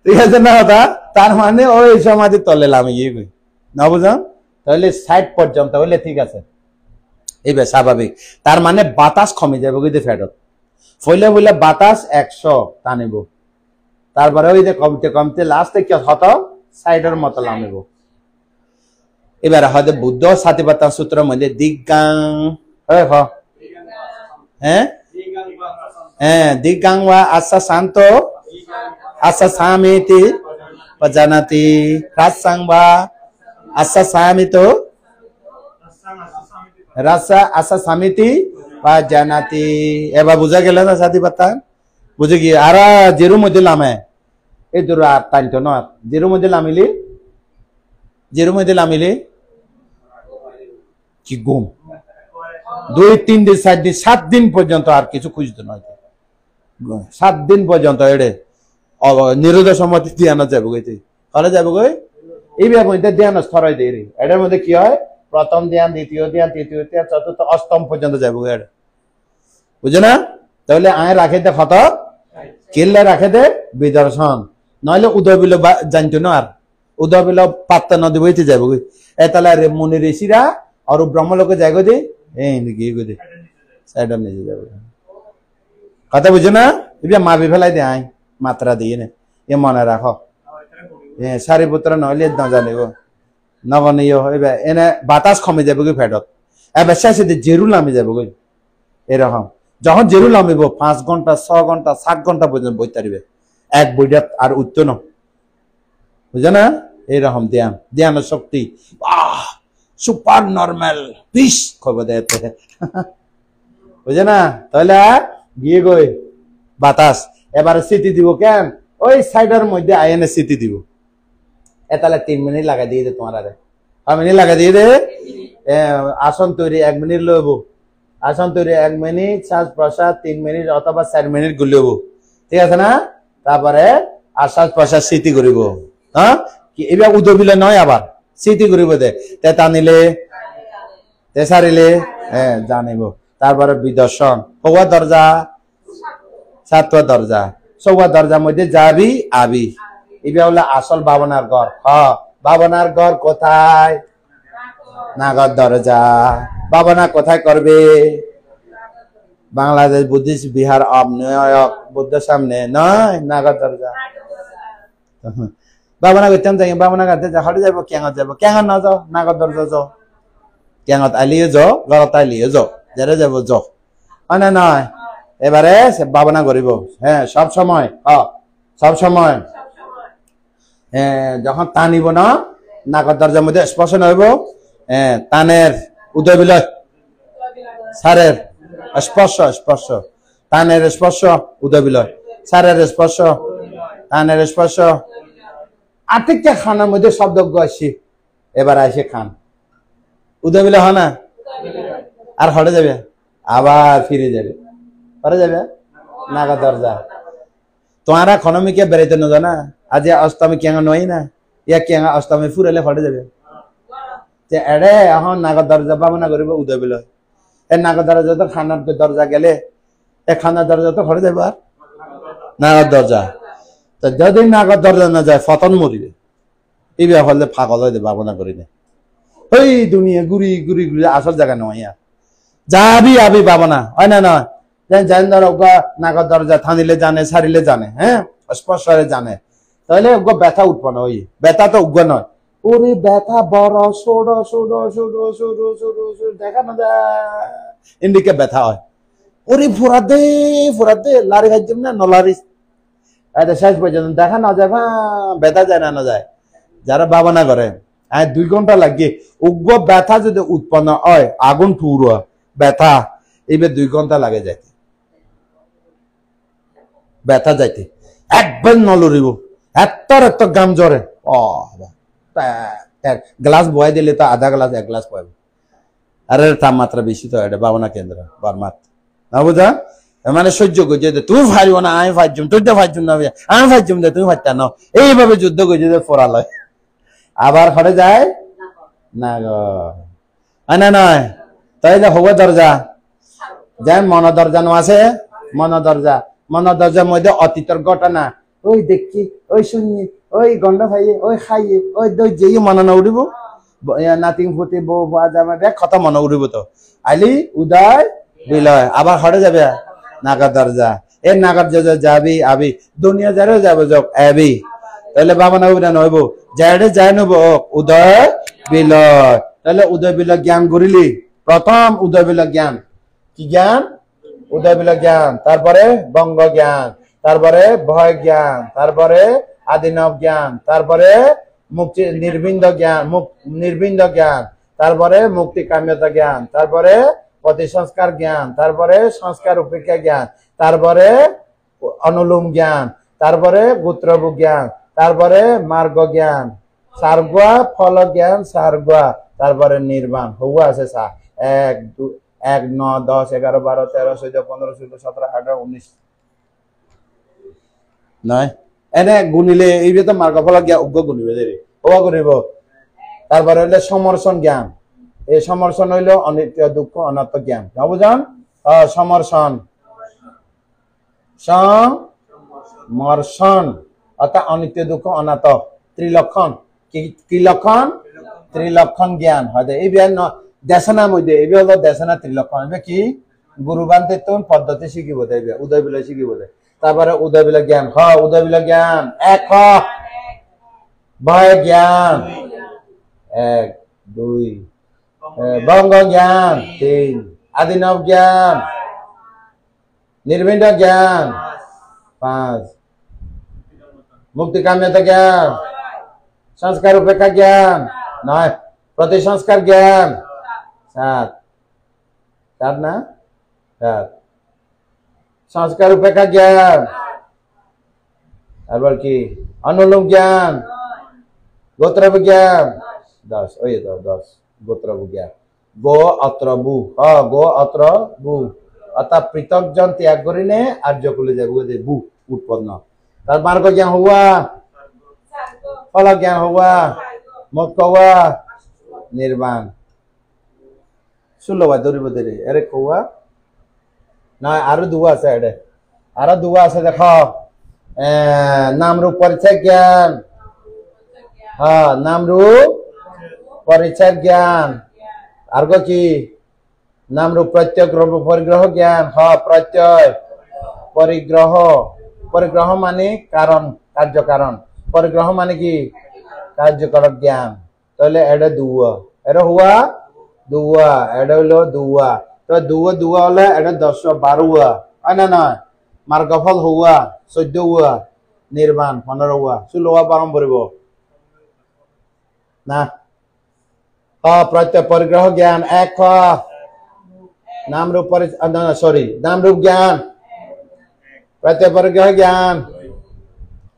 ঠিক আছে না কথা তার মানে ওই সমাধি তলে লামিয়ে গই না বুঝাম তাহলে 60 পর্যন্ত হইলে ঠিক আছে এইবার স্বাভাবিক তার মানে বাতাস কমে যাবে ওই যে ফেডত ফইলে বলে বাতাস 100 টানিব তারপরে ওই যে কমতে কমতে লাস্টে কি হতো সাইডের মতো লামিব এবার হয়তো বুদ্ধ সাতিপাতা সূত্রের মধ্যে দিগাং হ্যাঁ দিগাং ওয়া আশা শান্ত asa samiti pajanati rasang ba asa samito rasa asa samiti pajanati এবার বুঝা গেল না সাথী পাতা বুঝে কি আর জিরো মধ্যে লামে এই দূর আর টাইনতো না জিরো মধ্যে লামিলি কি ঘুম 2 3 দিন 4 দিন 7 দিন পর্যন্ত আর কিছু খুঁজতে নয় 7 দিন পর্যন্ত এড়ে নিরোধ সম্মতি ধ্যান যাবো গইতে তাহলে যাবো গই এই মধ্যে ধ্যান স্তরাই দেয় এটার মধ্যে কি হয় প্রথম ধ্যান দ্বিতীয় ধ্যান তৃতীয় ধ্যান চতুর্থ অষ্টম পর্যন্ত যাবো এটা বুঝো না তাহলে আয় রাখে দে ক্ষত কিল্লে রাখে দে বিদর্শন নইলে উদয় বিল জানতো না আর উদয় বিল পাত্তা নদী বইতে যাবো গই এ তাহলে মুনি ঋষিরা আর ব্রহ্মলোকে যাই গই দে এই গিয়ে গই দে সাইডম নিয়ে যাবো কথা বুঝো না এবার মাবি ফেলাই দে আয় মাত্রা দিয়ে নে এ মনে রাখো সারিপুত্র নইলে না জানিব নবনীয় এবার এনে বাতাস কমে যাবে গই ফেডত এবার শেষে জেরু নামে যাবে গই এরকম যখন জেরু নামিব 5 ঘন্টা 6 ঘন্টা 7 ঘন্টা পর্যন্ত বইতে পারবে এক বইটা আর উঠতো না বুঝো না এরকম ধ্যান শক্তি সুপার নর্মাল পিস খবর দেতে বুঝো না তাহলে গিয়ে গই বাতাস এবারে স্মৃতি দিব কেন ওই সাইডের মধ্যে আইনে স্মৃতি দিব তাহলে 3 মিনিট লাগা দিয়ে দে তোমার আরে 5 মিনিট লাগা দিয়ে দে আসন তৈরি 1 মিনিট লইব আসন তৈরি 1 মিনিট, শ্বাস প্রশ্বাস 3 মিনিট অথবা 4 মিনিট গুলিব, ঠিক আছে না? তারপরে শ্বাস প্রশ্বাস স্মৃতি করিব, হ্যাঁ কি এবার উদবিলে নয়, আবার স্মৃতি করিব দে, তে টানিলে তে সারিলে হ্যাঁ জানিব। তারপরে বিদর্শন, হওয়া দরজা 7 দরজা, 6 দরজার মধ্যে যাবি আবি, এবার হলো আসল ভাবনার ঘর। ভাবনার ঘর কোথায়? নাগর দরজা। ভাবনা কোথায় করবে? বাংলাদেশ বুদ্ধিস্ট বিহার অবনয়ক বুদ্ধ সামনে নয়, নাগর দরজা। ভাবনা করতাম যাই, ভাবনা করতে যা হরে যাবো, ক্যাঙত যাবো, ক্যাঙত না যাও, নাগর দরজা যাও, ক্যাঙত আলিয়ে যাও, গলত আলিয়ে যাও, যারা যাবো যাও, হয় না নয়? এবারে ভাবনা করিব, হ্যাঁ সব সময়, সব সময় যখন টানিব না, নাগর দরজার মধ্যে স্পর্শ হইব, টানের উদয় বিলয় সারের স্পর্শ, স্পর্শ টানের স্পর্শ উদয় বিলয়, সারের স্পর্শ টানের স্পর্শ, আতিকটা খানের মধ্যে শব্দ আসি, এবার আসে খান উদয় বিলয় হয় না, আর হরে যাবে, আবার ফিরে যাবে, হরে যাবে নাগর দরজা। তোমারা খনমিকে বেড়াইতে না জানা, আজ অষ্টমী কেঙা নয় না, ইয়া কেঙা অষ্টমী ফুরালে হরে যাবে, যে এড়ে এখন নাগর দরজা ভাবনা করিব উদয় বিলয়, এ নাগর দরজা তো খানার দরজা গেলে, এ খানার দরজা তো হরে যাবে আর নাগর দরজা। তো যদি নাগর দরজা না যায় ফতন মরিবে, এই হলে ফাগল হয়ে যাবে ভাবনা করিলে, ওই দুনিয়া ঘুরি ঘুরি ঘুরি আসল জায়গা নয়, আর যাবি আবি ভাবনা হয় না নয়? জান ধর নাগর দরজা থানিলে জানে, সারিলে জানে, হ্যাঁ স্পর্শে জানে, তাহলে ব্যথা উৎপন্ন হই, ব্যথা তো উগ্র নয়, ওরে ব্যথা বড় সরো সরো সরো সরো সরো সরো দেখা না যায়, ইন্ডিকে ব্যথা হয়, ওরে ফুরাত দে লারি খাইছিম না নলারি, শেষ পর্যন্ত দেখা না যায়, ব্যথা যায় না যায়। যারা ভাবনা করে 2 ঘন্টা লাগে, উগ্র ব্যথা যদি উৎপন্ন হয়, আগুন টুর ব্যথা, এবার 2 ঘন্টা লাগে যাইতে, ব্যথা যাইতে একবার নলরিব, এত গাম জ্বরে, গ্লাস বয়াই দিলে তো আধা গ্লাস 1 গ্লাস পাইব, আরে তাপমাত্রা বেশি তো, এটা ভাবনা কেন্দ্র বর্মাত না বুঝা, মানে সহ্য করছে তুমি ফাইব না আমি ফাইজুম, তুই তো ফাইজুম না আমি ফাইজুম দে তুমি ফাইতা না, এইভাবে যুদ্ধ করছে যে ফোরালয়, আবার ঘরে যায় না না নয়। তাইলে হবো দরজা, যে মন দরজা নো আছে, মন দরজার মধ্যে অতীতের ঘটনা, ওই দেখি ওই শুনি ওই গন্ড খাইয়ে ওই খাইয়ে ওই দই যেই মনে না উড়িব, নাতিং ফুটি বউ জামা ব্যাগ কত মনে উড়িব, তো আইলি উদয় বিলয়, আবার ঘরে যাবে নাগর দরজা, এ নাগর দরজা যাবি আবি, দুনিয়া যারে যাবে যাক আবি, তাহলে বাবা না উড়া নইব, যারে যায় নব উদয় বিলয়, তাহলে উদয় বিলয় জ্ঞান করিলি, প্রথম উদয় বিলয় জ্ঞান কি জ্ঞান? উদয় বিলয় জ্ঞান, তারপরে বঙ্গ জ্ঞান, তারপরে ভয় জ্ঞান, তারপরে আদিনব জ্ঞান, তারপরে মুক্তি নির্বিন্দ জ্ঞান, তারপরে মুক্তি কাম্যতা জ্ঞান, তারপরে প্রতিসংস্কার জ্ঞান, তারপরে সংস্কার উপেক্ষা জ্ঞান, তারপরে অনুলোম জ্ঞান, তারপরে গোত্রবু জ্ঞান, তারপরে মার্গ জ্ঞান, সার্গা ফল জ্ঞান সার্গা, তারপরে নির্বাণ হুয়া আছে 1 2 1 9 10 11 12 13 14 15 16 17 18 19 নয়, এনে গুনিলে এই তো মার্গ ফল জ্ঞান উগ্র গুনিবে দেরি হওয়া করিব। তারপরে হইলে সমর্ষণ জ্ঞান, এই সমর্ষণ হইল অনিত্য দুঃখ অনাত্ম জ্ঞান, বুঝান সমর্ষণ সমর্ষণ অর্থাৎ অনিত্য দুঃখ অনাত্ম ত্রিলক্ষণ, কি লক্ষণ? ত্রিলক্ষণ জ্ঞান হয়, এই জ্ঞান দেশনার মধ্যে এই হলো দেশনা ত্রিলক্ষণ, কি গুরুবান্তের তো পদ্ধতি শিখিব দেবে, উদয় বিলয় শিখিব দেয়, তারপরে উদয় বিলয় জ্ঞান, উদয় বিলয় জ্ঞান 1 ভয় জ্ঞান 1 2 বঙ্গ জ্ঞান 3 আদিনব জ্ঞান, নির্বিন্দ জ্ঞান 5 মুক্তি কাম্যতা জ্ঞান, সংস্কার উপেক্ষা জ্ঞান 9 প্রতিসংস্কার জ্ঞান 7 না 7 সংস্কার উপেক্ষা জ্ঞান, তারপর কি অনুলোম জ্ঞান, গোত্র জ্ঞান 10 ওই তো 10 গোত্র জ্ঞান, গো অত্র বু গো অত্র বু অর্থাৎ পৃথকজন ত্যাগ করিনে আর্যকুলে যাবো বু উৎপন্ন তার মার্গ জ্ঞান হওয়া ফল জ্ঞান হওয়া মোক্ষ হওয়া নির্বাণ শুনলো ভাই দৌড়িব দেরি এরে হওয়া না আরো দুয়া আছে এডে আরো দুয়া আছে দেখো নাম রূপ পরিচয় জ্ঞান হ্যাঁ নাম রূপ পরিচয় জ্ঞান আর কি নাম রূপ প্রত্যয় পরিগ্রহ জ্ঞান প্রত্যয় পরিগ্রহ পরিগ্রহ মানে কারণ কার্য কারণ পরিগ্রহ মানে কি কার্যকারক জ্ঞান তাহলে এটা দুয়া এটা হুয়া দুয়া এটা হলো দুয়া তো দুয়া দুয়া হলে এটা 10-12 হুয়া হয় না নয় মার্গফল হুয়া 14 হুয়া নির্বাণ 15 হুয়া 16 হুয়া পালন করিব না প্রত্যয় পরিগ্রহ জ্ঞান এক नाम रूप सॉरी नाम रूप ज्ञान प्रत्यय परिग्रह ज्ञान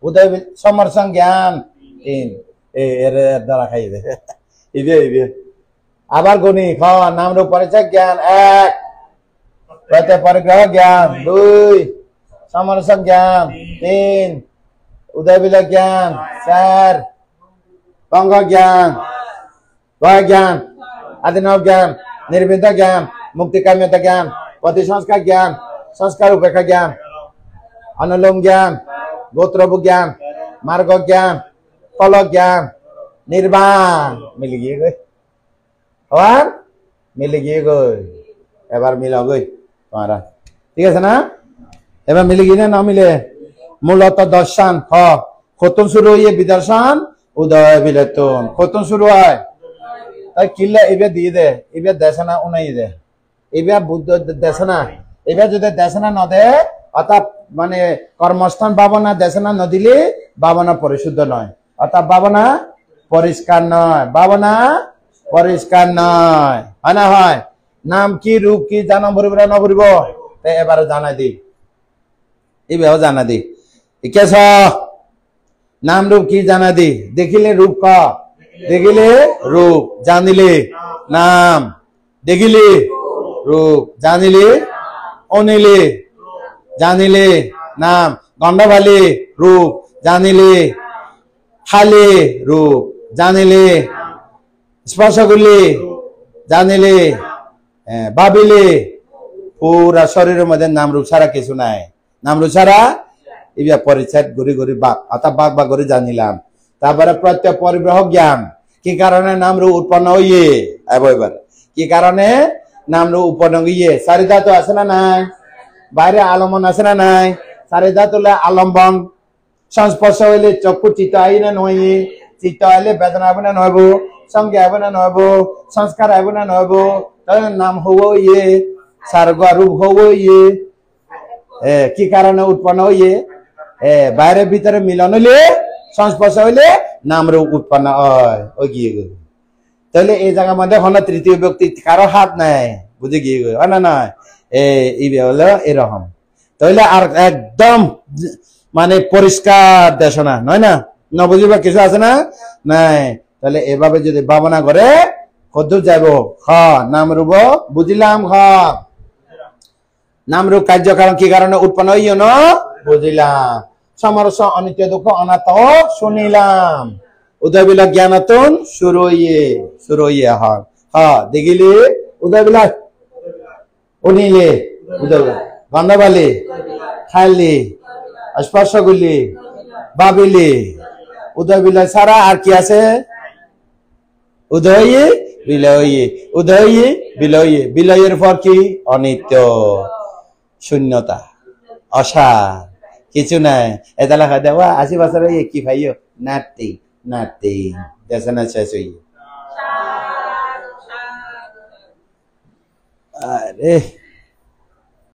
उदय समर्शन ज्ञान 3 द्वारा खाई दे इबे आबार गुणी नाम रूप परिचय ज्ञान 1 प्रत्यय परिग्रह ज्ञान 2 समर्शन ज्ञान 3 उदय विलय ज्ञान 4 पंग ज्ञान ज्ञान आदिनव ज्ञान निर्विद्या ज्ञान मुक्ति काम्यता ज्ञान पति संस्कार ज्ञान संस्कार उपेक्षा ज्ञान अनुलोम ज्ञान गोत्रभु ज्ञान मार्ग ज्ञान फल ज्ञान निर्वाण मिल गई और मिल गई এবার মিলা গই তোমারা ঠিক আছে না এবার মিলে গিয়ে না মিলে মূলত দর্শন খতম শুরু হয়ে বিদর্শন উদয় বিলেতন খতম শুরু হয় তাই কিল্লা এবার দিয়ে দে এবার দেশনা উনাই দে এবার বুদ্ধ দেশনা এবার যদি দেশনা ন দে অর্থাৎ মানে কর্মস্থান ভাবনা দেশনা ন দিলে ভাবনা পরিশুদ্ধ নয় অর্থাৎ ভাবনা পরিষ্কার নয় ভাবনা পরিষ্কার নয় হয় না হয় নাম কি রূপ কি জানা ভরিব না ভরিব তাই এবারে জানা দি এবার জানা দি ঠিক আছে নাম রূপ কি জানা দি দেখিলে রূপ ক দেখিলে রূপ জানিলে নাম দেখিলে रूप जानिले ओनिले जानिले नाम गंडवाली रूप जानिले खाले रूप जानिले स्पर्शगुली जानिले बाबिले पूरा शरीर मध्य नाम रूप सारा किछु नाय नाम रूप सारा इबा परिचय गरि गरि बाग अथा बाग बाग गरि जानिलाम तारपरे प्रत्यय परिग्रह ज्ञान कि कारणे नाम रूप उत्पन्न हइए एबार कि कारणे नाम रूप उत्पन्न गए चारिदा तो आसे ना नाई बाहरे आलम्बन आसे ना नाई चारिदा तो आलम्बन संस्पर्श हইলে चक्षु चित्त आइ ना नय चित्त आइले वेदना आबे ना नयबो संज्ञा आबे ना नयबो संस्कार आबे ना नयबो तार नाम हबो ये सर्ग रूप हबो ये কি কারণে উৎপন্ন হইয়ে বাইরে ভিতরে মিলন হইলে সংস্পর্শ হইলে নাম রূপ উৎপন্ন হয় ওই গিয়ে গেল তাহলে এই জায়গার মধ্যে হলো তৃতীয় ব্যক্তি কারো হাত নাই বুঝে গিয়ে গেল না না এই হলো এরকম তাহলে আর একদম মানে পরিষ্কার দেশনা নয় না না বুঝিবা কিছু আছে না নাই তাহলে এভাবে যদি ভাবনা করে কদ্দূর যাব নাম রূপ বুঝিলাম नाम रूप कार्य कारण की कारण उत्पन्न हइयो न बुझिलाम समरस अनित्य दुख अनाथ शुनिलाम उदय बिलय ज्ञानतन शुरू हइए देखिले उदय बिलय उनिले उदय गंधवाली खाली स्पर्शगुली बाबिली उदय बिलय सारा আর কি আছে উদয় বিলয় উদয় বিলয় বিলয়ের পর কি অনিত্য शून्यता असार किचु ना ऐसा लगा देवा आसी बसर ये की भाइयो नाथिंग जैसा ना चाहिए अरे